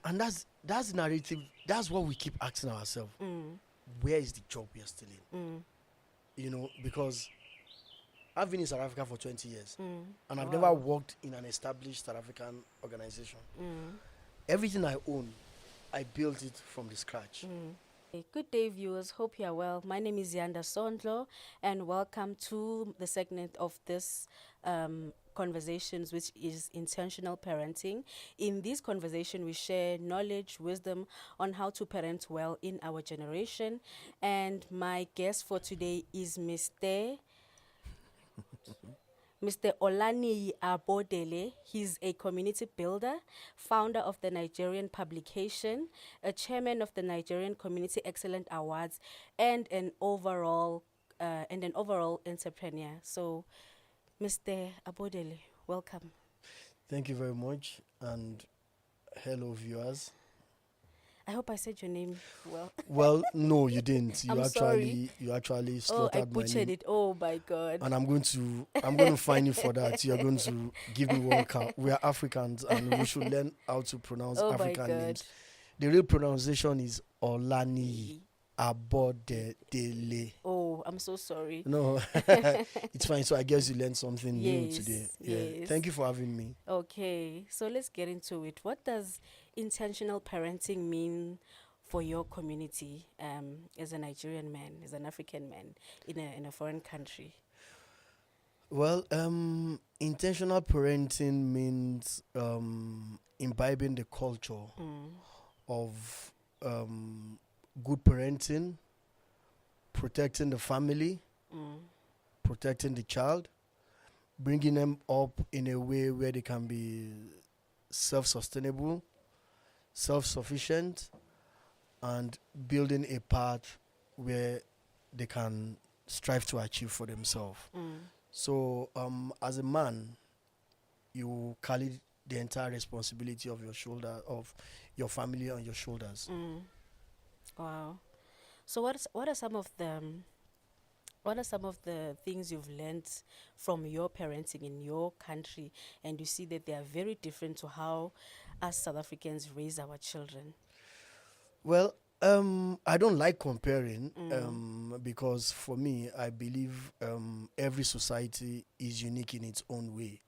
And that's the narrative. That's what we keep asking ourselves. Where is the job we are still in? Because I've been in South Africa for 20 years and I've never worked in an established South African organization. Everything I own, I built it from the scratch. Good day, viewers. Hope you are well. My name is Yanda Sondlo, and welcome to the segment of this Conversationz, which is intentional parenting. In this conversation, we share knowledge, wisdom on how to parent well in our generation. And my guest for today is Mr. Olaniyi Abodedele. He's a community builder, founder of the Nigerian publication, a chairman of the Nigerian Community Excellence Awards, and an overall entrepreneur. So, Mr. Abodedele, welcome. Thank you very much, and hello, viewers. I hope I said your name well. Well, no, you didn't. I'm sorry. You actually Oh, I slaughtered my butchered name. it. Oh my God. And I'm going to fine you for that. You're going to give me one count. We are Africans and we should learn how to pronounce Oh my African God. names. The real pronunciation is Olaniyi Abodedele. Oh, I'm so sorry. No, it's fine. So I guess you learned something new Yes, today. yes. Thank you for having me. Okay, so let's get into it. What does intentional parenting mean for your community as a Nigerian man, as an African man in a foreign country? Well, intentional parenting means imbibing the culture of good parenting, protecting the family, protecting the child, bringing them up in a way where they can be self-sustainable, self-sufficient, and building a path where they can strive to achieve for themselves. So, as a man, you carry the entire responsibility of your family on your shoulders. Wow. So what are some of the things you've learned from your parenting in your country, and you see that they are very different to how us South Africans raise our children? Well, I don't like comparing because for me, I believe every society is unique in its own way.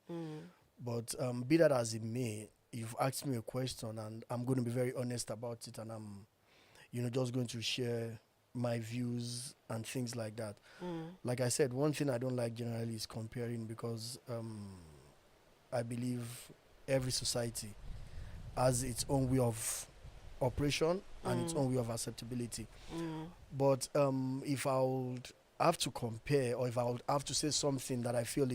But be that as it may, you've asked me a question and I'm going to be very honest about it, and I'm just going to share my views and things like that. Like I said, one thing I don't like generally is comparing because I believe every society has its own way of operation and its own way of acceptability. But if I would have to compare, or if I would have to say something that I feel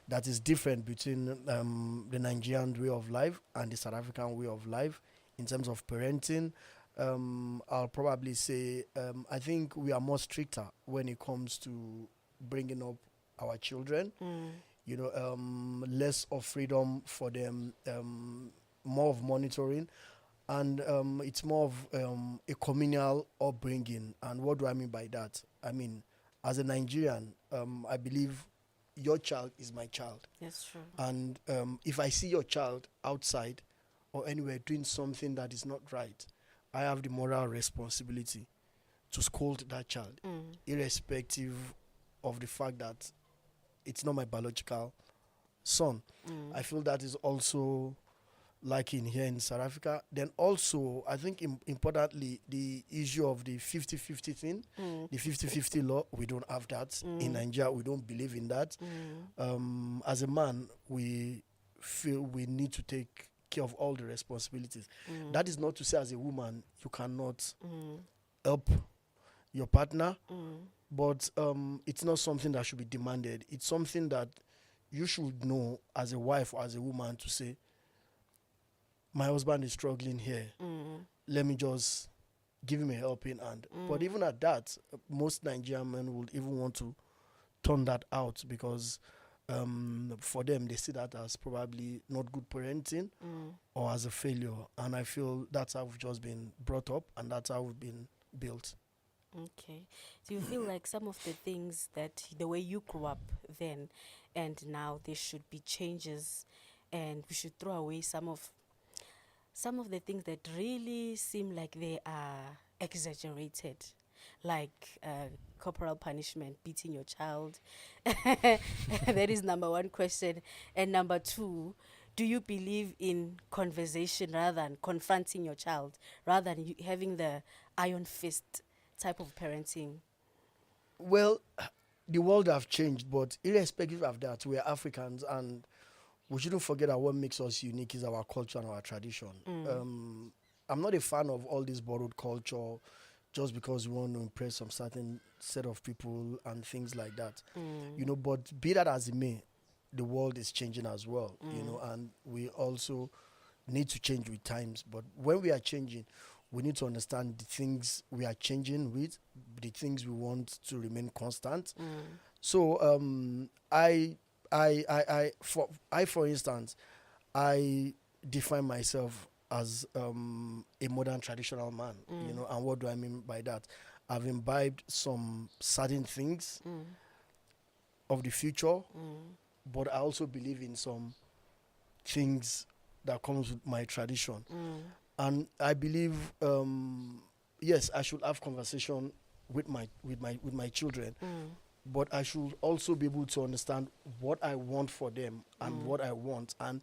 that is different between the Nigerian way of life and the South African way of life in terms of parenting, I'll probably say I think we are more stricter when it comes to bringing up our children. Less of freedom for them, more of monitoring, and it's more of a communal upbringing. And what do I mean by that? I mean, as a Nigerian, I believe your child is my child. That's true. And if I see your child outside or anywhere doing something that is not right, I have the moral responsibility to scold that child, irrespective of the fact that it's not my biological son. I feel that is also like in here in South Africa. Then also, I think importantly, the issue of the 50-50 thing, the 50-50 law, we don't have that. In Nigeria, we don't believe in that. As a man, we feel we need to take care of all the responsibilities. That is not to say as a woman, you cannot help your partner, but it's not something that should be demanded. It's something that you should know as a wife or as a woman to say, my husband is struggling here. Let me just give him a helping hand. But even at that, most Nigerian men would even want to turn that out because for them, they see that as probably not good parenting or as a failure. And I feel that's how we've just been brought up and that's how we've been built. Okay. Do you feel like some of the things that the way you grew up then and now there should be changes and we should throw away some of some of the things that really seem like they are exaggerated, like corporal punishment, beating your child. That is number one question. And number two, do you believe in conversation rather than confronting your child, rather than having the iron fist type of parenting? Well, the world have changed, but irrespective of that, we are Africans, and we shouldn't forget that what makes us unique is our culture and our tradition. I'm not a fan of all this borrowed culture just because we want to impress some certain set of people and things like that. But be that as it may, the world is changing as well, and we also need to change with times. But when we are changing, we need to understand the things we are changing with, the things we want to remain constant. So for instance, I define myself as a modern traditional man, and what do I mean by that? I've imbibed some certain things of the future, but I also believe in some things that comes with my tradition. And I believe, yes, I should have conversation with my children, but I should also be able to understand what I want for them and what I want. And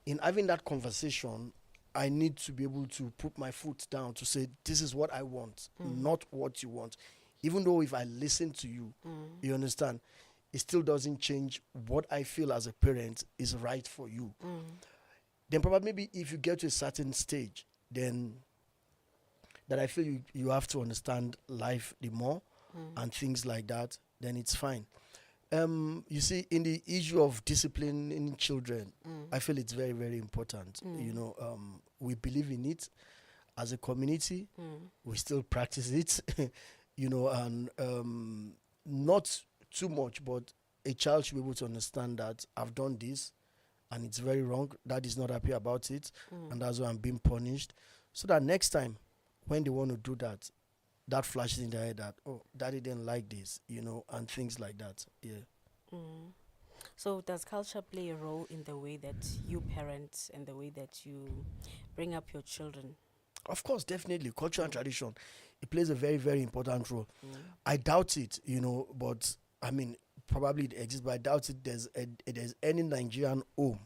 in having that conversation, I need to be able to put my foot down to say, this is what I want, not what you want. Even though if I listen to you, you understand, it still doesn't change what I feel as a parent is right for you. Then probably maybe if you get to a certain stage, then that I feel you have to understand life the more and things like that, then it's fine. You see, in the issue of discipline in children, I feel it's very, very important. We believe in it as a community. We still practice it, and not too much, but a child should be able to understand that I've done this and it's very wrong. Dad is not happy about it, and that's why I'm being punished. So that next time when they want to do that, that flashes in their head that, oh, daddy didn't like this, and things like that. Yeah. So does culture play a role in the way that you parent and the way that you bring up your children? Of course, definitely. Culture and tradition, it plays a very, very important role. I doubt it, but I mean, probably it exists, but I doubt it there's any Nigerian home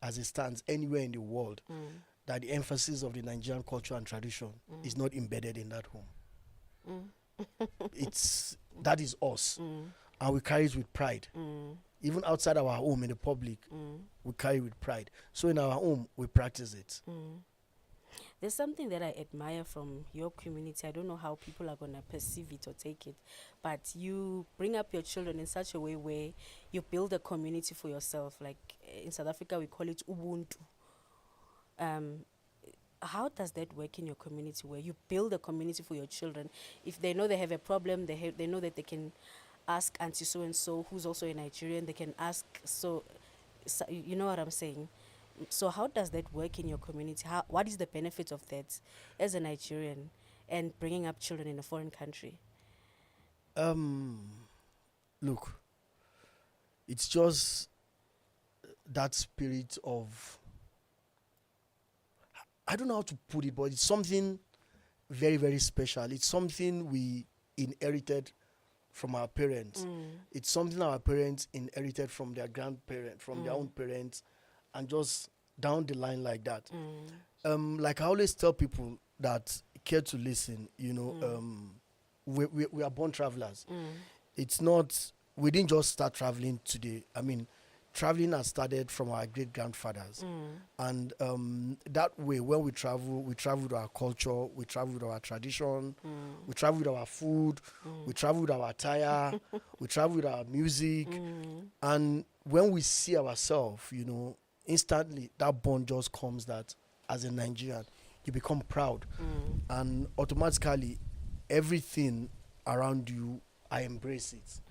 as it stands anywhere in the world that the emphasis of the Nigerian culture and tradition is not embedded in that home. That is us, and we carry it with pride. Even outside our home in the public, we carry it with pride. So in our home, we practice it. There's something that I admire from your community. I don't know how people are going to perceive it or take it, but you bring up your children in such a way where you build a community for yourself. Like in South Africa, we call it Ubuntu. How does that work in your community where you build a community for your children? If they know they have a problem, they know that they can ask Auntie so-and-so, who's also a Nigerian, they can ask, so you know what I'm saying? So how does that work in your community? What is the benefit of that as a Nigerian and bringing up children in a foreign country? Look, it's just that spirit of, I don't know how to put it, but it's something very, very special. It's something we inherited from our parents. It's something our parents inherited from their grandparents, from their own parents, and just down the line like that. Like I always tell people that care to listen, we are born travelers. It's not, we didn't just start traveling today. I mean, traveling has started from our great-grandfathers. And that way, when we travel with our culture, we travel with our tradition, we travel with our food, we travel with our attire, we travel with our music. And when we see ourselves, instantly that bond just comes that as a Nigerian, you become proud. And automatically, everything around you, I embrace it.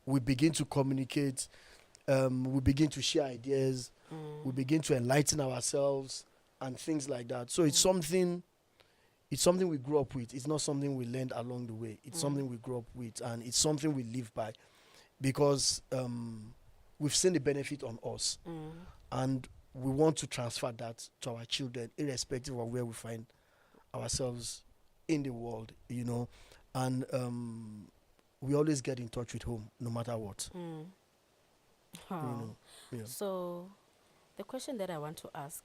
We begin to communicate. We begin to share ideas, we begin to enlighten ourselves and things like that. So it's something we grew up with. It's not something we learned along the way. It's something we grew up with, and it's something we live by because we've seen the benefit on us. And we want to transfer that to our children, irrespective of where we find ourselves in the world, and we always get in touch with home, no matter what. Oh. Yeah. So, the question that I want to ask,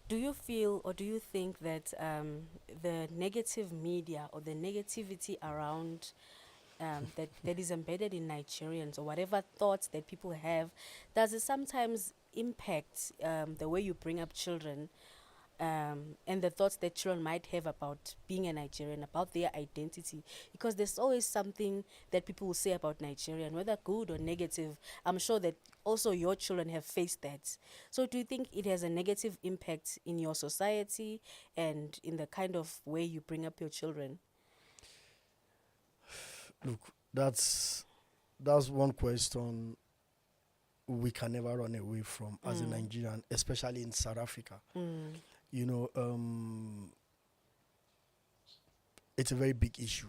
do you feel or do you think that the negative media or the negativity around that is embedded in Nigerians, or whatever thoughts that people have, does it sometimes impact the way you bring up children, and the thoughts that children might have about being a Nigerian, about their identity? Because there's always something that people will say about Nigerian, whether good or negative. I'm sure that also your children have faced that. So do you think it has a negative impact in your society and in the kind of way you bring up your children? Look, that's one question we can never run away from as a Nigerian, especially in South Africa. It's a very big issue.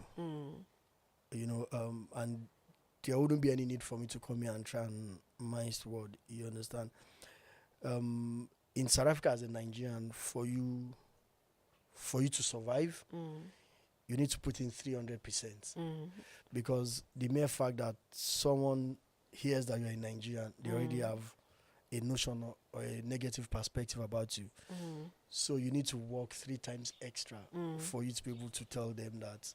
And there wouldn't be any need for me to come here and try and mince word. You understand? In South Africa, as a Nigerian, for you to survive, you need to put in 300%. Because the mere fact that someone hears that you're a Nigerian, they already have a notion or a negative perspective about you. So you need to work 3 times extra for you to be able to tell them that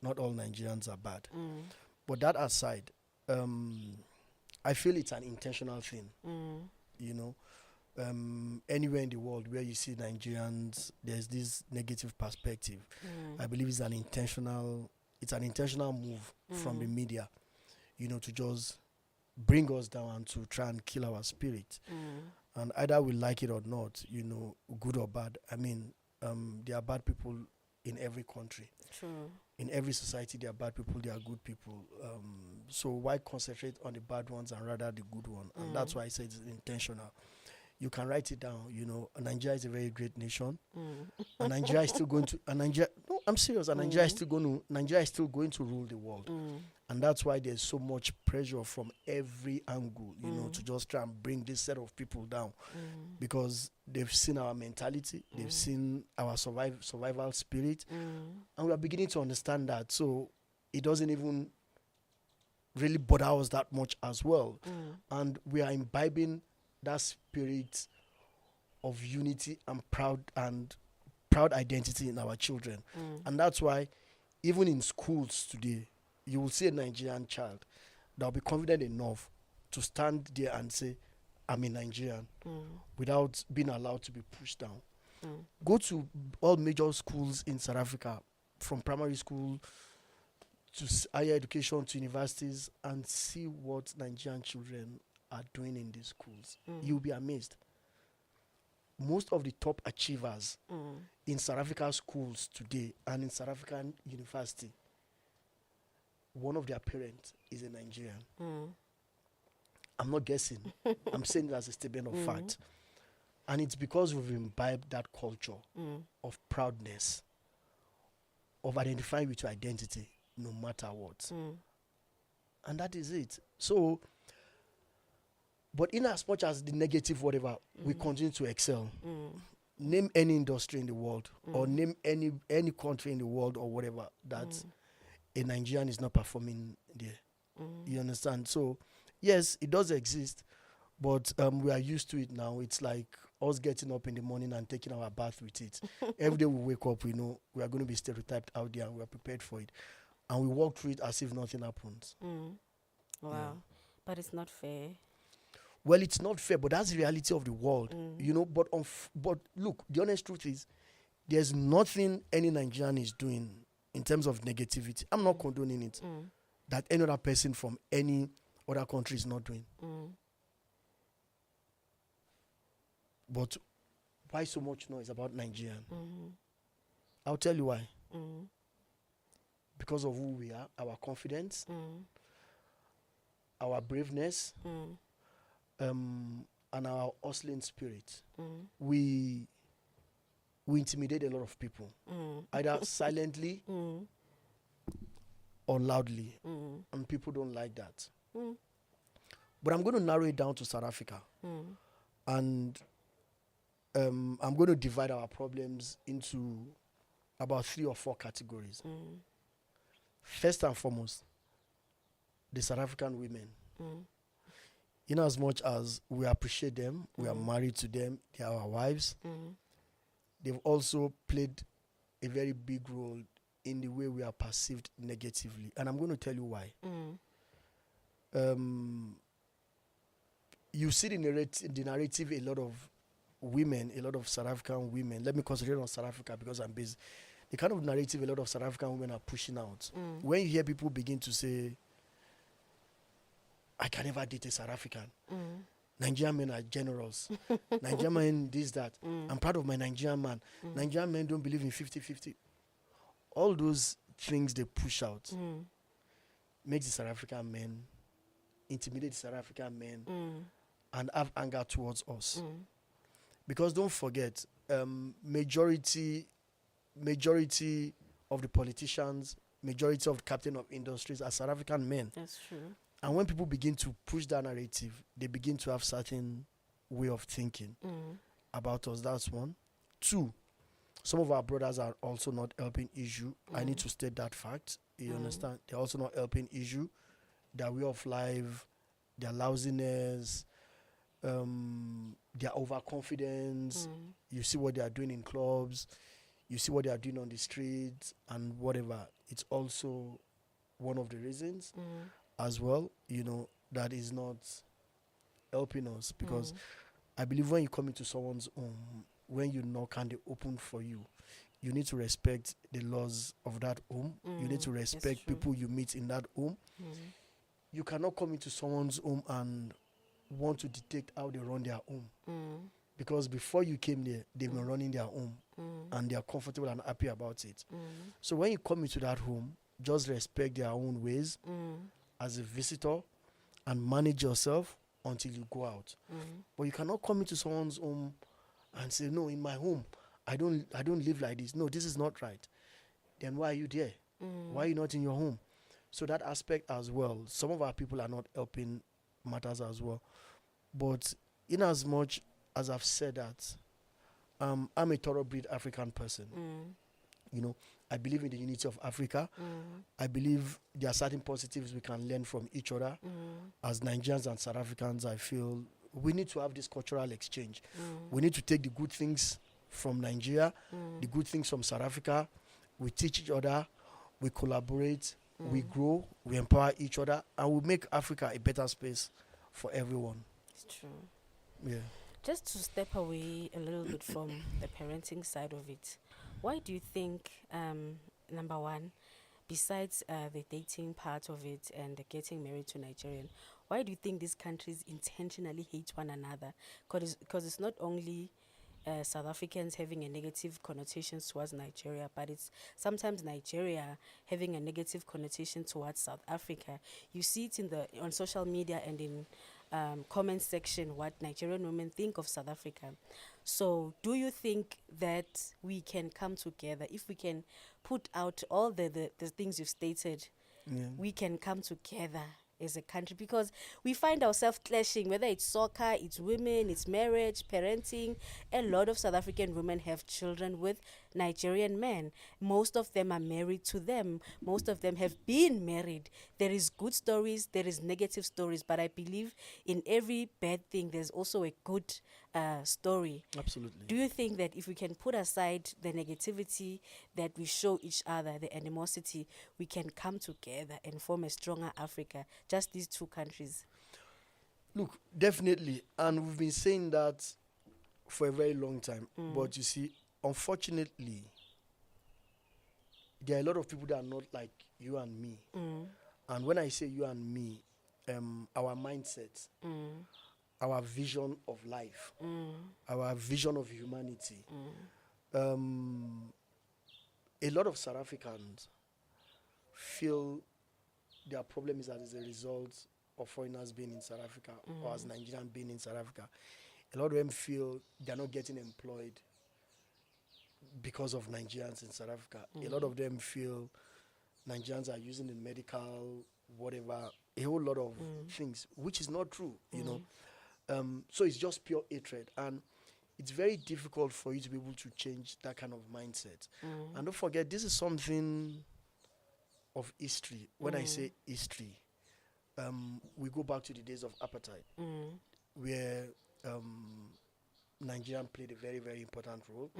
not all Nigerians are bad. But that aside, I feel it's an intentional thing. Anywhere in the world where you see Nigerians, there's this negative perspective. I believe it's an intentional move from the media, to just bring us down and to try and kill our spirit. And either we like it or not, good or bad. I mean, there are bad people in every country. True. In every society, there are bad people, there are good people. So why concentrate on the bad ones and rather the good one? And that's why I say it's intentional. You can write it down. Nigeria is a very great nation, and Nigeria is still going to. No, I'm serious. And Nigeria is still going to rule the world, and that's why there's so much pressure from every angle, to just try and bring this set of people down, because they've seen our mentality, they've seen our survival spirit, and we are beginning to understand that. So it doesn't even really bother us that much as well, and we are imbibing that spirit of unity and proud identity in our children. And that's why even in schools today, you will see a Nigerian child that will be confident enough to stand there and say, I'm a Nigerian, without being allowed to be pushed down. Go to all major schools in South Africa, from primary school to higher education to universities, and see what Nigerian children are doing in these schools. You'll be amazed. Most of the top achievers in South Africa schools today and in South African university, one of their parents is a Nigerian. I'm not guessing. I'm saying it as a statement of fact. And it's because we've imbibed that culture of proudness, of identifying with your identity, no matter what. And that is it. So, but in as much as the negative whatever, we continue to excel. Name any industry in the world, or name any country in the world or whatever that a Nigerian is not performing there. You understand? So, yes, it does exist, but we are used to it now. It's like us getting up in the morning and taking our bath with it. Every day we wake up, we know we are going to be stereotyped out there, and we are prepared for it. And we walk through it as if nothing happens. Wow. Yeah. But it's not fair. Well, it's not fair, but that's the reality of the world, But look, the honest truth is, there's nothing any Nigerian is doing in terms of negativity. I'm not condoning it. That any other person from any other country is not doing. But why so much noise about Nigerian? I'll tell you why. Because of who we are, our confidence, our braveness, and our hustling spirit. We intimidate a lot of people, either silently or loudly, and people don't like that. But I'm going to narrow it down to South Africa. And I'm going to divide our problems into about 3 or 4 categories. First and foremost, the South African women. In as much as we appreciate them, we are married to them, they are our wives, they've also played a very big role in the way we are perceived negatively. And I'm going to tell you why. You see the narrative, a lot of women, a lot of South African women, let me concentrate on South Africa because I'm busy. The kind of narrative a lot of South African women are pushing out. When you hear people begin to say, I can never date a South African. Nigerian men are generous. Nigerian men this, that. I'm proud of my Nigerian man. Nigerian men don't believe in 50-50. All those things they push out makes the South African men, intimidate the South African men, and have anger towards us. Because don't forget, majority of the politicians, majority of the captain of industries are South African men. That's true. And when people begin to push that narrative, they begin to have certain way of thinking about us. That's one. 2, some of our brothers are also not helping issue. I need to state that fact. You understand? They're also not helping issue. Their way of life, their lousiness, their overconfidence. You see what they are doing in clubs. You see what they are doing on the streets and whatever. It's also one of the reasons as well, that is not helping us. Because I believe when you come into someone's home, when you knock and they open for you, you need to respect the laws of that home. You need to respect people you meet in that home. You cannot come into someone's home and want to dictate how they run their home. Because before you came there, they've been running their home and they are comfortable and happy about it. So when you come into that home, just respect their own ways as a visitor and manage yourself until you go out. But you cannot come into someone's home and say, no, in my home, I don't live like this. No, this is not right. Then why are you there? Why are you not in your home? So that aspect as well, some of our people are not helping matters as well. But in as much as I've said that, I'm a thoroughbred African person. I believe in the unity of Africa. I believe there are certain positives we can learn from each other. As Nigerians and South Africans, I feel we need to have this cultural exchange. We need to take the good things from Nigeria, the good things from South Africa. We teach each other, we collaborate, we grow, we empower each other, and we make Africa a better space for everyone. It's true. Yeah. Just to step away a little bit from the parenting side of it, why do you think, number one, besides the dating part of it and the getting married to Nigerian, why do you think these countries intentionally hate one another? Because it's not only South Africans having a negative connotation towards Nigeria, but it's sometimes Nigeria having a negative connotation towards South Africa. You see it on social media and in comment section what Nigerian women think of South Africa. So do you think that we can come together, if we can put out all the things you've stated, we can come together as a country? Because we find ourselves clashing, whether it's soccer, it's women, it's marriage, parenting. A lot of South African women have children with Nigerian men. Most of them are married to them. Most of them have been married. There is good stories, there is negative stories, but I believe in every bad thing there's also a good story. Absolutely. Do you think that if we can put aside the negativity that we show each other, the animosity, we can come together and form a stronger Africa, just these two countries? Look, definitely. And we've been saying that for a very long time. But you see, unfortunately, there are a lot of people that are not like you and me. And when I say you and me, our mindset, our vision of life, our vision of humanity. A lot of South Africans feel their problem is that as a result of foreigners being in South Africa or as Nigerians being in South Africa. A lot of them feel they're not getting employed because of Nigerians in South Africa. A lot of them feel Nigerians are using the medical, whatever, a whole lot of things, which is not true, you know. So it's just pure hatred, and it's very difficult for you to be able to change that kind of mindset. And don't forget, this is something of history. When I say history, we go back to the days of apartheid, where Nigeria played a very, very important role.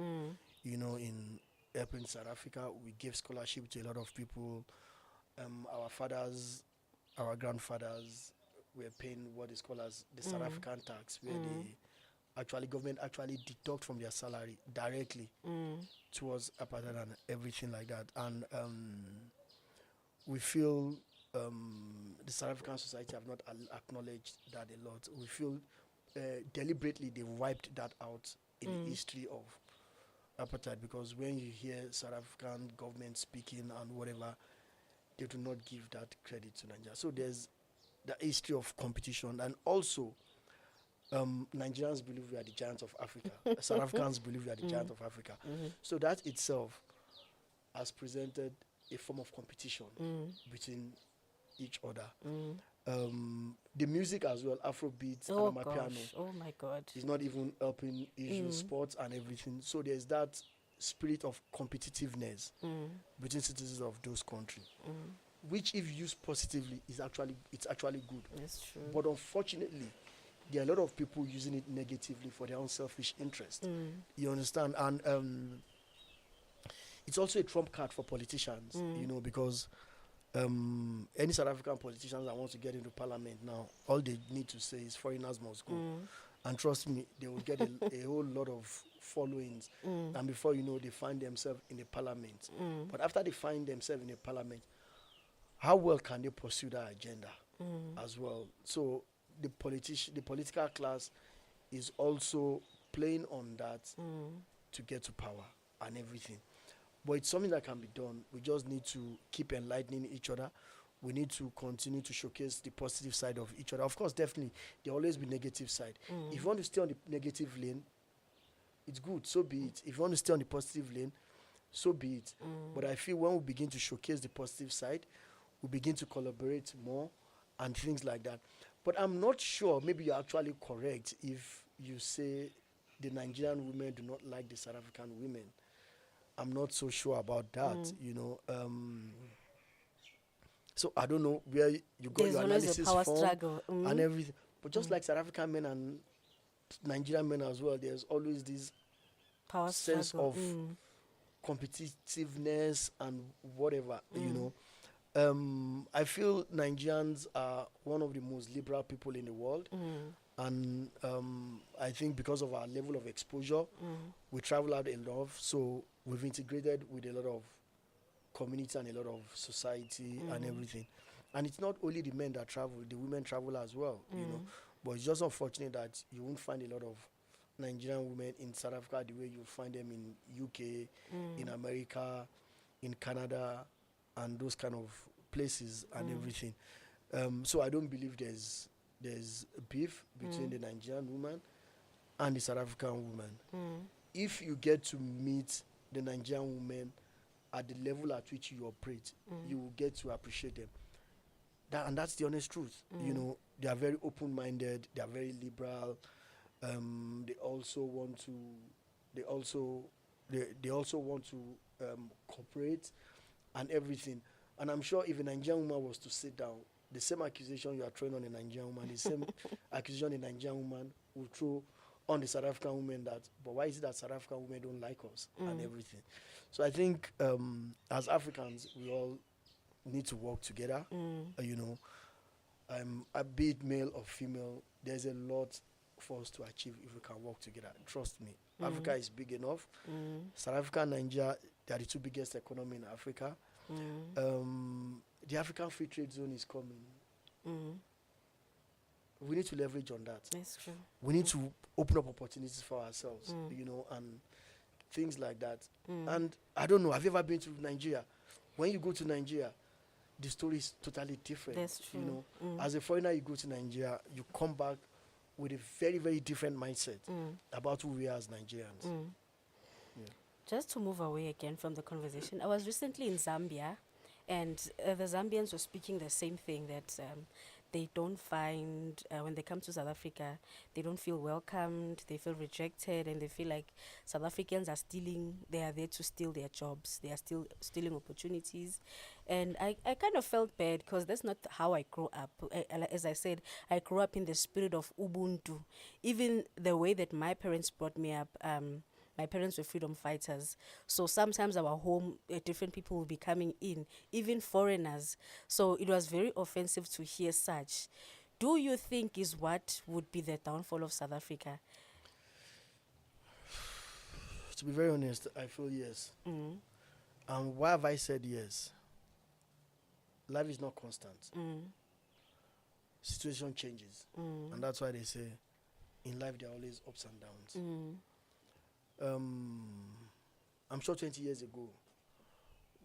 In helping South Africa, we gave scholarship to a lot of people. Our fathers, our grandfathers were paying what is called as the South African tax, where the government actually deduct from their salary directly towards apartheid and everything like that. And we feel the South African society have not acknowledged that a lot. We feel deliberately they wiped that out in the history of apartheid, because when you hear South African government speaking and whatever, they do not give that credit to Nigeria. So there's the history of competition, and also Nigerians believe we are the giants of Africa. South Africans believe we are the giants of Africa. So that itself has presented a form of competition between each other. The music as well, Afrobeats and Amapiano. Oh my God. Is not even helping issue sports and everything. So there's that spirit of competitiveness between citizens of those countries, which if used positively it's actually good. That's true. But unfortunately, there are a lot of people using it negatively for their own selfish interest. You understand? And it's also a trump card for politicians, because any South African politicians that want to get into parliament now, all they need to say is foreigners must go. And trust me, they will get a whole lot of followings. And before you know, they find themselves in a parliament. But after they find themselves in a parliament, how well can they pursue that agenda as well? So the political class is also playing on that to get to power and everything. But it's something that can be done. We just need to keep enlightening each other. We need to continue to showcase the positive side of each other. Of course, definitely, there will always be negative side. If you want to stay on the negative lane, it's good, so be it. If you want to stay on the positive lane, so be it. But I feel when we begin to showcase the positive side, we begin to collaborate more and things like that. But I'm not sure, maybe you're actually correct if you say the Nigerian women do not like the South African women. I'm not so sure about that, So I don't know where you got your analysis from and everything. But just like South African men and Nigerian men as well, there's always this power sense struggle. of competitiveness and whatever, I feel Nigerians are one of the most liberal people in the world. And I think because of our level of exposure, we travel out a lot. So we've integrated with a lot of community and a lot of society and everything. And it's not only the men that travel, the women travel as well, But it's just unfortunate that you won't find a lot of Nigerian women in South Africa the way you find them in UK, in America, in Canada, and those kind of places and everything. So I don't believe there's beef between the Nigerian woman and the South African woman. If you get to meet the Nigerian woman at the level at which you operate, you will get to appreciate them. And that's the honest truth. They are very open-minded. They are very liberal. They also want to cooperate and everything. And I'm sure if a Nigerian woman was to sit down, the same accusation you are throwing on a Nigerian woman, the same accusation a Nigerian woman will throw on the South African women, that, but why is it that South African women don't like us and everything? So I think as Africans, we all need to work together. Be it male or female, there's a lot for us to achieve if we can work together. Trust me, Africa is big enough. South Africa and Nigeria, they are the two biggest economies in Africa. The African Free Trade Zone is coming. We need to leverage on that. That's true. We need to open up opportunities for ourselves, and things like that. And I don't know, have you ever been to Nigeria? When you go to Nigeria, the story is totally different. That's true. As a foreigner, you go to Nigeria, you come back with a very, very different mindset about who we are as Nigerians. Just to move away again from the conversation, I was recently in Zambia, and the Zambians were speaking the same thing, that they don't find, when they come to South Africa, they don't feel welcomed, they feel rejected, and they feel like South Africans are stealing, they are there to steal their jobs, they are still stealing opportunities. And I kind of felt bad because that's not how I grew up. As I said, I grew up in the spirit of Ubuntu. Even the way that my parents brought me up, my parents were freedom fighters. So sometimes our home, different people will be coming in, even foreigners. So it was very offensive to hear such. Do you think is what would be the downfall of South Africa? To be very honest, I feel yes. And why have I said yes? Life is not constant. Situation changes. And that's why they say in life there are always ups and downs. I'm sure 20 years ago,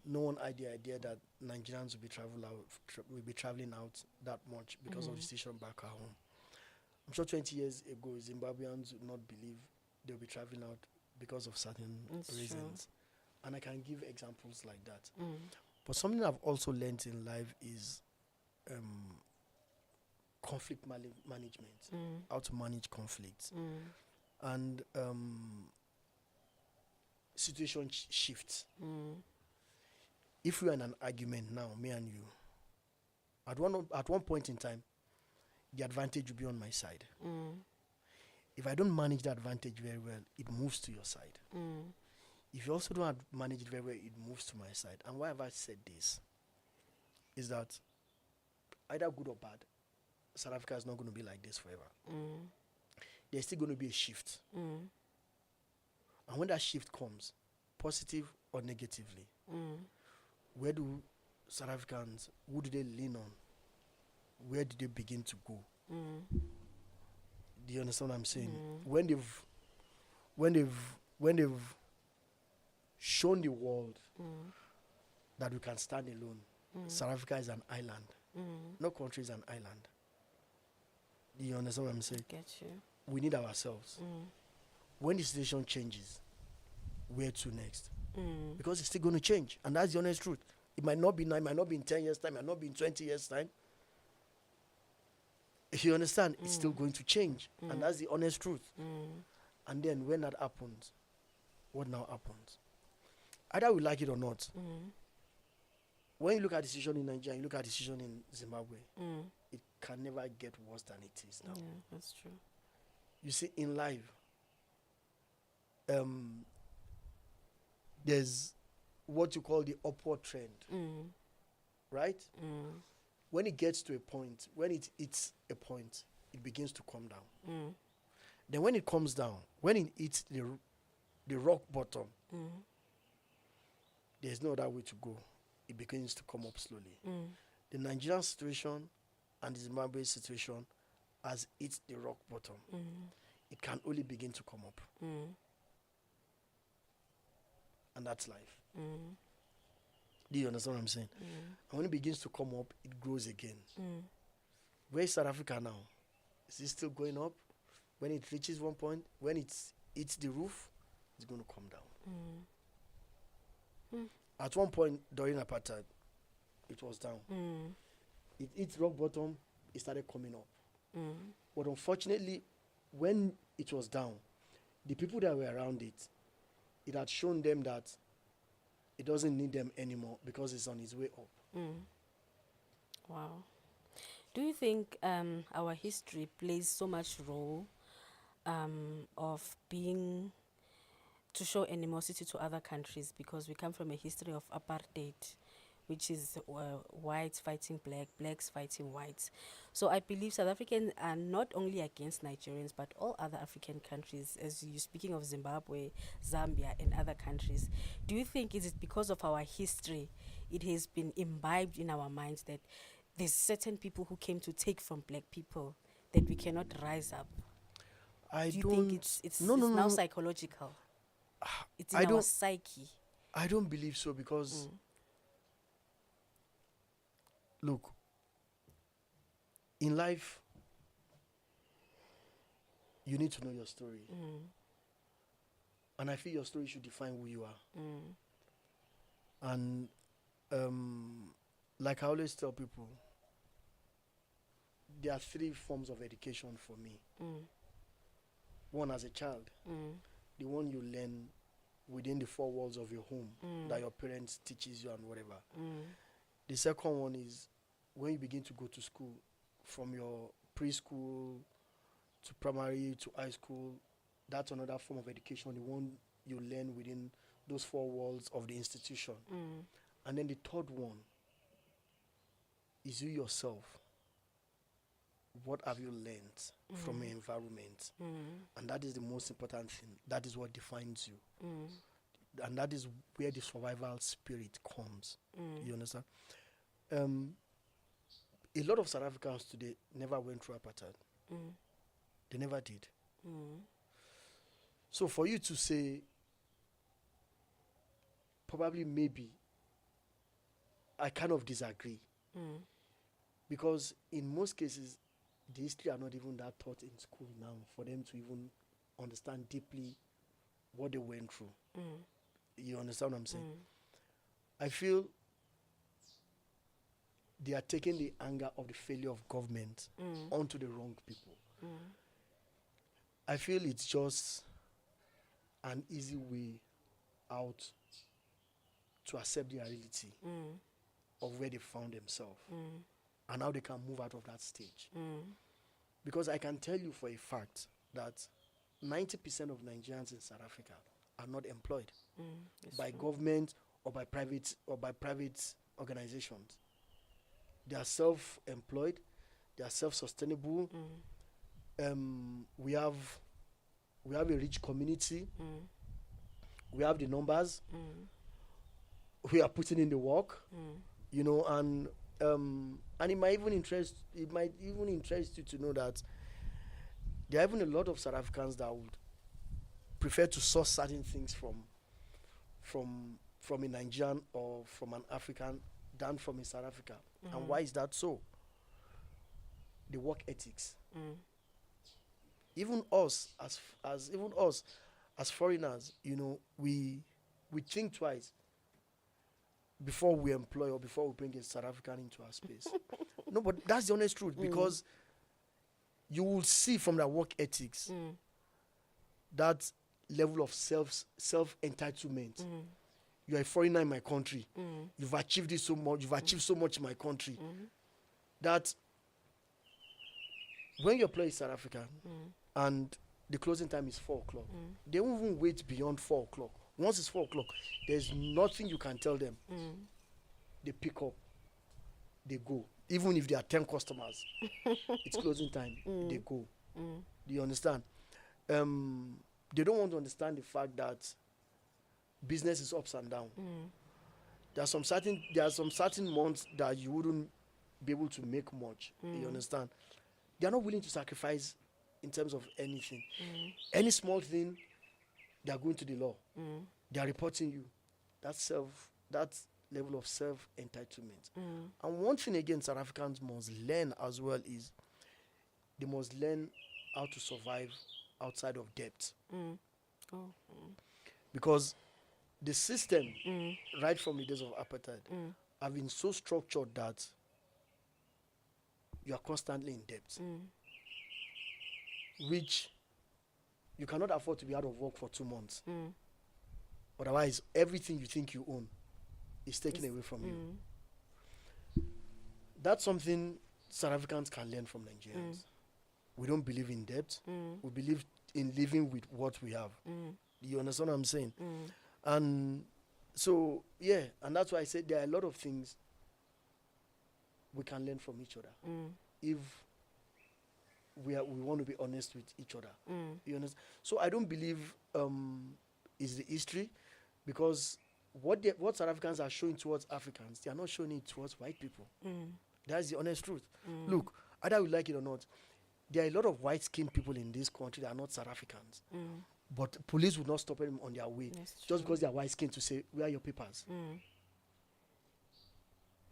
no one had the idea that Nigerians will be traveling out that much because of the situation back at home. I'm sure 20 years ago, Zimbabweans would not believe they'll be traveling out because of certain reasons. True. And I can give examples like that. But something I've also learned in life is conflict management, how to manage conflicts. And situation shifts. If we're in an argument now, me and you, at one point in time, the advantage will be on my side. If I don't manage the advantage very well, it moves to your side. If you also don't manage it very well, it moves to my side. And why have I said this? Is that either good or bad, South Africa is not going to be like this forever. There's still going to be a shift. And when that shift comes, positive or negatively, where do South Africans, who do they lean on? Where do they begin to go? Do you understand what I'm saying? When they've shown the world that we can stand alone, South Africa is an island. No country is an island. Do you understand what I'm saying? Get you. We need ourselves. When the situation changes, where to next? Because it's still going to change. And that's the honest truth. It might not be now, it might not be in 10 years' time, it might not be in 20 years' time. If you understand, it's still going to change. And that's the honest truth. And then when that happens, what now happens? Either we like it or not. When you look at the situation in Nigeria, you look at the situation in Zimbabwe, it can never get worse than it is now. Yeah, that's true. You see, in life, there's what you call the upward trend, right? When it gets to a point, when it hits a point, it begins to come down. Then when it comes down, when it hits the rock bottom, there's no other way to go. It begins to come up slowly. The Nigerian situation and the Zimbabwe situation has hit the rock bottom. It can only begin to come up. And that's life. Do you understand what I'm saying? And when it begins to come up, it grows again. Where is South Africa now? Is it still going up? When it reaches one point, when it hits the roof, it's going to come down. At one point during apartheid, it was down. It hit rock bottom, it started coming up. But unfortunately, when it was down, the people that were around it, it had shown them that it doesn't need them anymore because it's on its way up. Wow. Do you think our history plays so much role of being to show animosity to other countries, because we come from a history of apartheid, which is whites fighting blacks fighting whites. So I believe South Africans are not only against Nigerians, but all other African countries, as you're speaking of Zimbabwe, Zambia, and other countries. Do you think is it because of our history, it has been imbibed in our minds that there's certain people who came to take from black people that we cannot rise up? Do you think it's now psychological? It's in our psyche. I don't believe so, because look, in life, you need to know your story. And I feel your story should define who you are. And like I always tell people, there are three forms of education for me. One, as a child, the one you learn within the four walls of your home that your parents teaches you and whatever. The second one is when you begin to go to school, from your preschool to primary to high school. That's another form of education, the one you learn within those four walls of the institution. And then the third one is you yourself. What have you learned from your environment? And that is the most important thing. That is what defines you. And that is where the survival spirit comes. You understand? A lot of South Africans today never went through apartheid. They never did. So for you to say, probably maybe, I kind of disagree. Because in most cases, the history are not even that taught in school now for them to even understand deeply what they went through. You understand what I'm saying? I feel they are taking the anger of the failure of government onto the wrong people. I feel it's just an easy way out to accept the reality of where they found themselves and how they can move out of that stage. Because I can tell you for a fact that 90% of Nigerians in South Africa are not employed by government or by private organizations. They are self-employed. They are self-sustainable. We have a rich community. We have the numbers. We are putting in the work. You know, and it might even interest you to know that there are even a lot of South Africans that would prefer to source certain things from a Nigerian or from an African than from a South Africa. And why is that so? The work ethics. Even us as foreigners, you know, we think twice before we employ or before we bring a South African into our space. No, but that's the honest truth, because you will see from the work ethics that level of self-entitlement. You are a foreigner in my country. You've achieved this so much. You've achieved so much in my country that when you employ a South African and the closing time is 4 o'clock, they won't even wait beyond 4 o'clock. Once it's 4 o'clock, there's nothing you can tell them. They pick up, they go. Even if there are 10 customers, it's closing time, they go. Do you understand? They don't want to understand the fact that business is ups and down. There are some certain months that you wouldn't be able to make much. You understand? They are not willing to sacrifice in terms of anything. Any small thing, they are going to the law. They are reporting you. That level of self-entitlement. And one thing again South Africans must learn as well is they must learn how to survive outside of debt. Because the system, right from the days of apartheid, have been so structured that you are constantly in debt, which you cannot afford to be out of work for 2 months. Otherwise, everything you think you own is taken away from you. That's something South Africans can learn from Nigerians. We don't believe in debt. We believe in living with what we have. You understand what I'm saying? And so, yeah, and that's why I said there are a lot of things we can learn from each other if we want to be honest with each other. You understand? So I don't believe is the history, because what South Africans are showing towards Africans, they are not showing it towards white people. That's the honest truth. Look, either we like it or not, there are a lot of white-skinned people in this country that are not South Africans. But police would not stop them on their way just because they are white-skinned to say, where are your papers?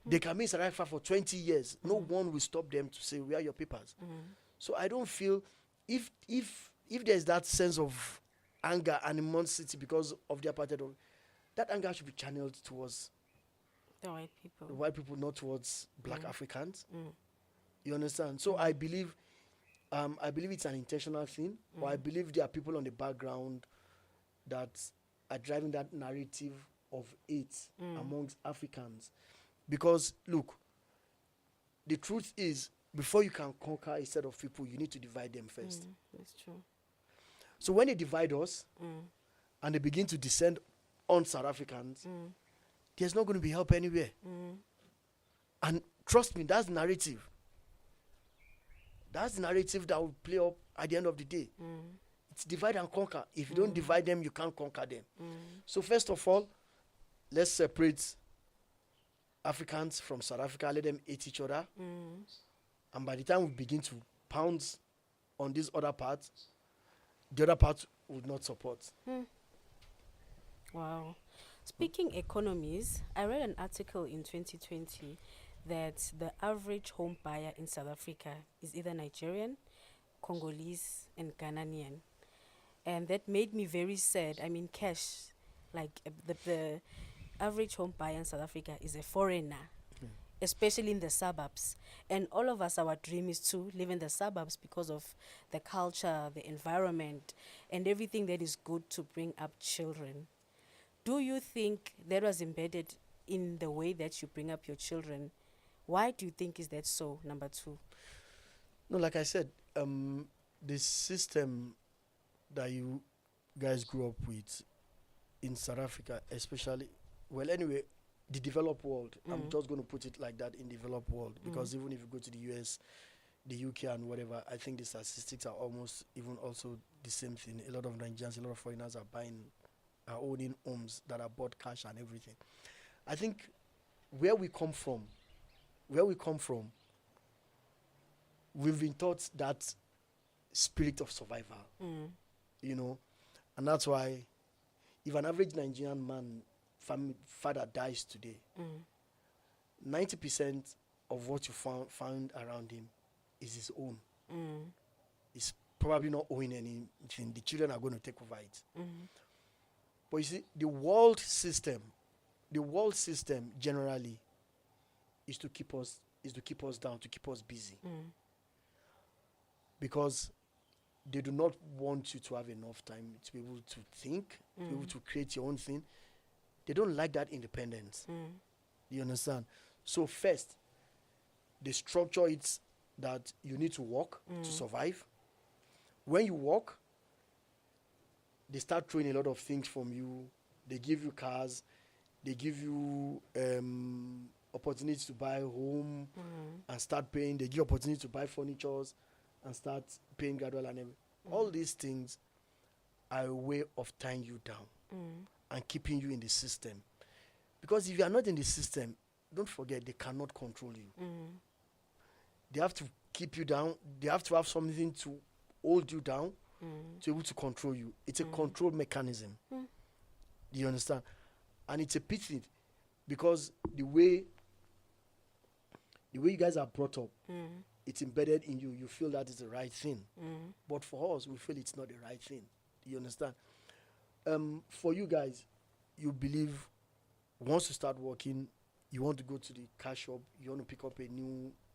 They can be in South Africa for 20 years. No one will stop them to say, where are your papers? So I don't feel, if there's that sense of anger, animosity because of the apartheid, that anger should be channeled towards the white people. The white people, not towards black Africans. You understand? So I believe it's an intentional thing, or I believe there are people on the background that are driving that narrative of hate amongst Africans. Because look, the truth is, before you can conquer a set of people, you need to divide them first. That's true. So when they divide us and they begin to descend on South Africans, there's not going to be help anywhere. And trust me, that's the narrative. That's the narrative that will play up at the end of the day. It's divide and conquer. If you don't divide them, you can't conquer them. So first of all, let's separate Africans from South Africa. Let them hate each other. And by the time we begin to pounce on this other part, the other part would not support. Wow. Speaking economies, I read an article in 2020 that the average home buyer in South Africa is either Nigerian, Congolese, and Ghanaian. And that made me very sad. I mean, cash, like the average home buyer in South Africa is a foreigner, especially in the suburbs. And all of us, our dream is to live in the suburbs because of the culture, the environment, and everything that is good to bring up children. Do you think that was embedded in the way that you bring up your children? Why do you think is that so, number two? No, like I said, the system that you guys grew up with in South Africa, especially, well, anyway, the developed world, I'm just going to put it like that, in developed world, because even if you go to the US, the UK and whatever, I think the statistics are almost even also the same thing. A lot of Nigerians, a lot of foreigners are owning homes that are bought cash and everything. I think where we come from, we've been taught that spirit of survival, you know, and that's why if an average Nigerian man, father dies today, 90% of what you found around him is his own. He's probably not owing anything. The children are going to take over it. But you see, the world system generally is to keep us down, to keep us busy. Because they do not want you to have enough time to be able to think, to be able to create your own thing. They don't like that independence. You understand? So first, they structure it that you need to work to survive. When you work, they start throwing a lot of things from you. They give you cars. They give you opportunity to buy a home and start paying. They give opportunity to buy furnitures and start paying gradual and everything. All these things are a way of tying you down and keeping you in the system. Because if you are not in the system, don't forget, they cannot control you. They have to keep you down. They have to have something to hold you down to be able to control you. It's a control mechanism. Do you understand? And it's a pity because the way you guys are brought up, it's embedded in you. You feel that is the right thing. But for us, we feel it's not the right thing. Do you understand? For you guys, you believe once you start working, you want to go to the car shop, you want to pick up a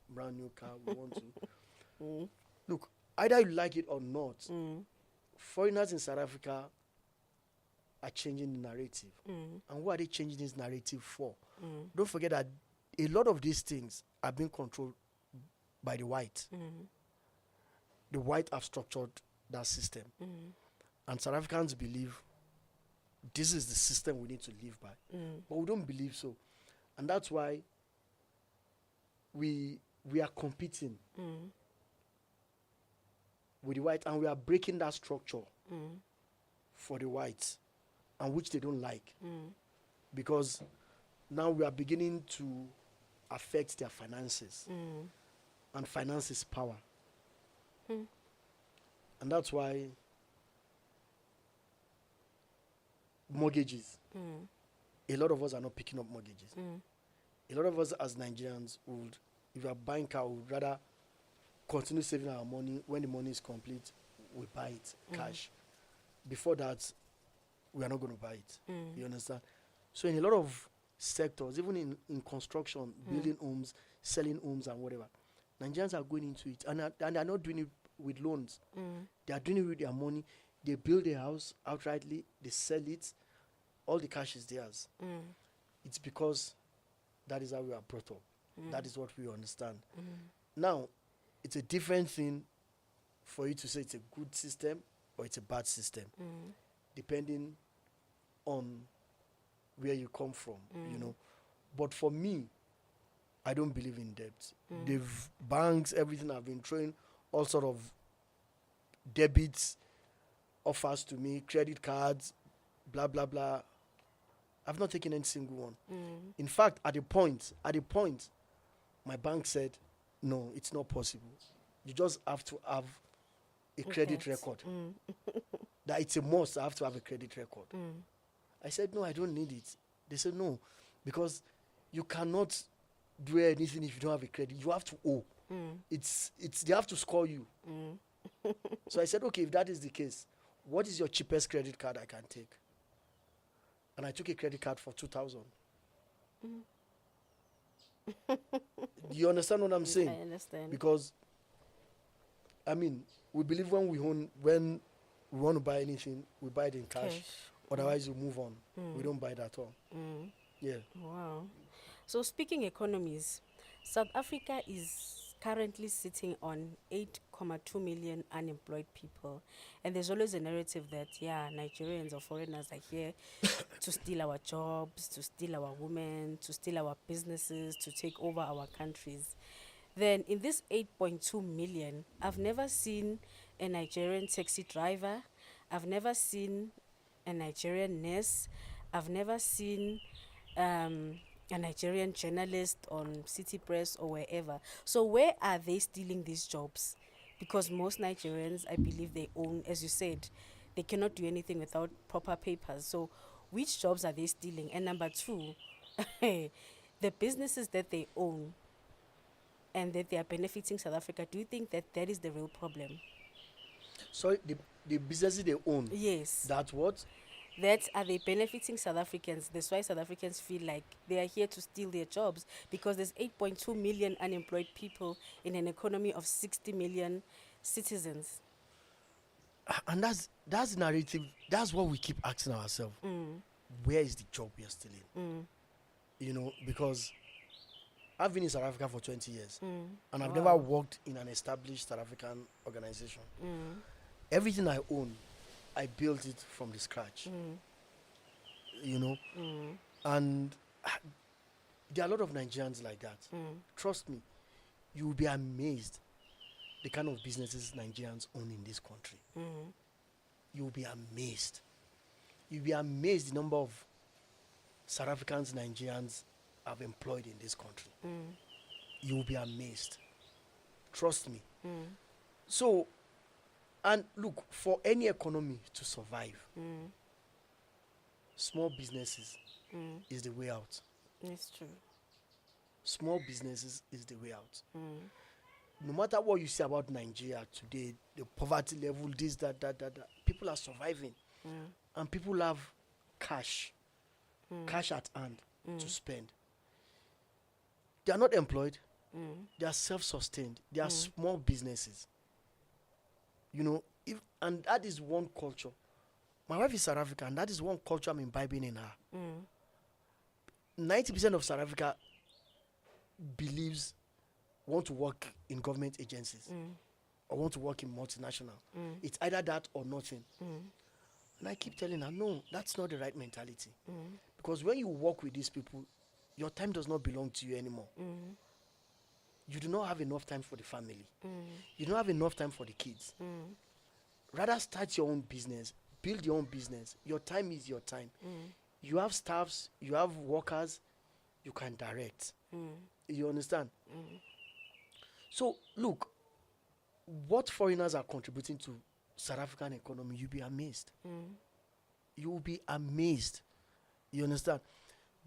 brand new car, you want to. Look, either you like it or not, foreigners in South Africa are changing the narrative. And what are they changing this narrative for? Don't forget that a lot of these things are being controlled by the white. The white have structured that system. And South Africans believe this is the system we need to live by. But we don't believe so. And that's why we are competing with the white, and we are breaking that structure for the whites, and which they don't like. Because now we are beginning to affect their finances. And finance is power. And that's why mortgages, a lot of us are not picking up mortgages. A lot of us as Nigerians would, if we are buying car, we would rather continue saving our money. When the money is complete, we buy it cash. Before that, we are not going to buy it. You understand? So in a lot of sectors, even in construction, building homes, selling homes and whatever, Nigerians are going into it, and they're not doing it with loans. They are doing it with their money. They build a house outrightly, they sell it, all the cash is theirs. It's because that is how we are brought up. That is what we understand. Now, it's a different thing for you to say it's a good system or it's a bad system, depending on where you come from, you know. But for me, I don't believe in debt. They've banks, everything have been throwing all sort of debits, offers to me, credit cards, blah, blah, blah. I've not taken any single one. In fact, at a point, my bank said, no, it's not possible. You just have to have a credit record. That it's a must, I have to have a credit record. I said, no, I don't need it. They said, no, because you cannot do anything if you don't have a credit. You have to owe. It's they have to score you. So I said, okay, if that is the case, what is your cheapest credit card I can take? And I took a credit card for 2,000. Do you understand what I'm saying? I understand. Because, I mean, we believe when we want to buy anything, we buy it in cash. Otherwise, we move on. We don't buy it at all. Yeah. Wow. So speaking economies, South Africa is currently sitting on 8.2 million unemployed people. And there's always a narrative that, Nigerians or foreigners are here to steal our jobs, to steal our women, to steal our businesses, to take over our countries. Then in this 8.2 million, I've never seen a Nigerian taxi driver. I've never seen a Nigerian nurse. I've never seen a Nigerian journalist on City Press or wherever. So where are they stealing these jobs? Because most Nigerians, I believe they own, as you said, they cannot do anything without proper papers. So which jobs are they stealing? And number two, the businesses that they own and that they are benefiting South Africa, do you think that that is the real problem? So the businesses they own? Yes. That's what? That are they benefiting South Africans? That's why South Africans feel like they are here to steal their jobs, because there's 8.2 million unemployed people in an economy of 60 million citizens. And that's the narrative. That's what we keep asking ourselves. Where is the job we are stealing? You know, because I've been in South Africa for 20 years and I've never worked in an established South African organization. Everything I own, I built it from the scratch. You know? And there are a lot of Nigerians like that. Trust me, you will be amazed the kind of businesses Nigerians own in this country. You will be amazed. You'll be amazed the number of South Africans, Nigerians have employed in this country. You will be amazed. Trust me. So, and look, for any economy to survive, small businesses is the way out. It's true. Small businesses is the way out. No matter what you say about Nigeria today, the poverty level, this, that, people are surviving. And people have cash at hand to spend. They are not employed. They are self-sustained. They are small businesses. You know, and that is one culture. My wife is South African, and that is one culture I'm imbibing in her. 90% of South Africa want to work in government agencies or want to work in multinational. It's either that or nothing. And I keep telling her, no, that's not the right mentality. Because when you work with these people, your time does not belong to you anymore. You do not have enough time for the family. You don't have enough time for the kids. Rather start your own business, build your own business. Your time is your time. You have staffs, you have workers, you can direct. You understand? So, look, what foreigners are contributing to South African economy, you'll be amazed. You will be amazed. You understand?